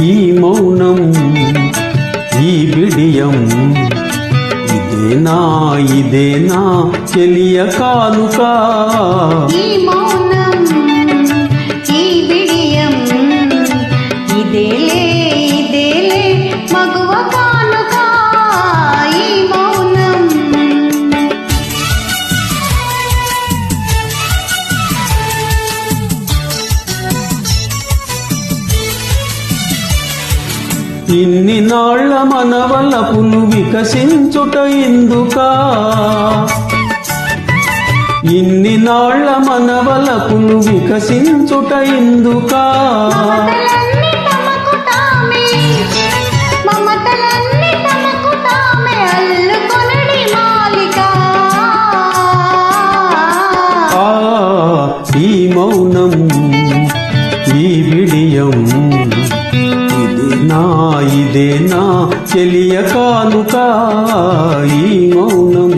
ఈ మౌనం ఈ బిడియం ఇదేనా చెలియ కానుక ఈ మౌనం ఈ బిడియం ఇదేలే మగువ కానుక ఈ మౌనం ఇన్ని నాళ్ల మనవలపులు వికసించుట ఎందుకా ఇన్ని నాళ్ల మనవలపులు వికసించుట ఎందుకా ఈ మౌనం ఈ బిడియం ఇదేనా చెలియ కానుక ఈ మౌనం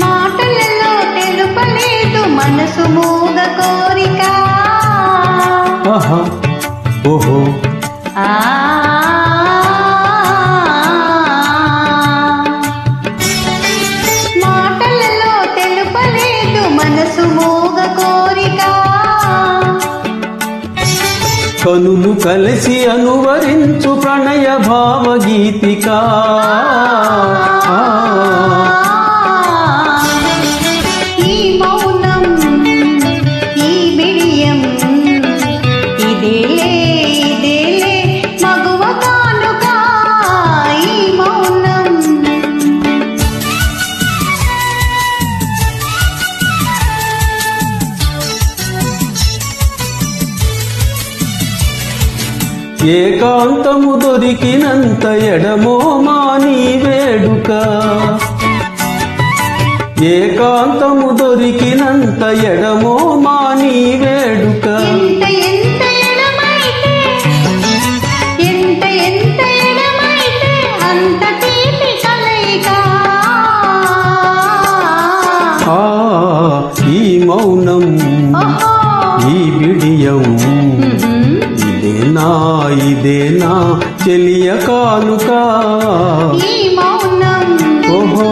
మాటలలో తెలుపలేదు మనసు మూగ కోరిక ఆహా ఓహో మాటలలో తెలుపలేదు మనసు మూగ కోరిక కనులు కలిసి అనువరించు ప్రణయ భావగీతిక ఈ మౌనం ఈ బిడియం ఇదేలే మగువ కానుక ఈ మౌనం ఏకాంతము దొరికినంత ఎడమో మాని వేడుక ఏకాంతము దొరికినంత ఎడమో మాని వేడుక ఎంత ఎడమైతే అంత తీపి కలయిక ఈ మౌనం ఈ బిడియం ఇదేనా చెలియ కానుక ఈ మౌనం ఓహో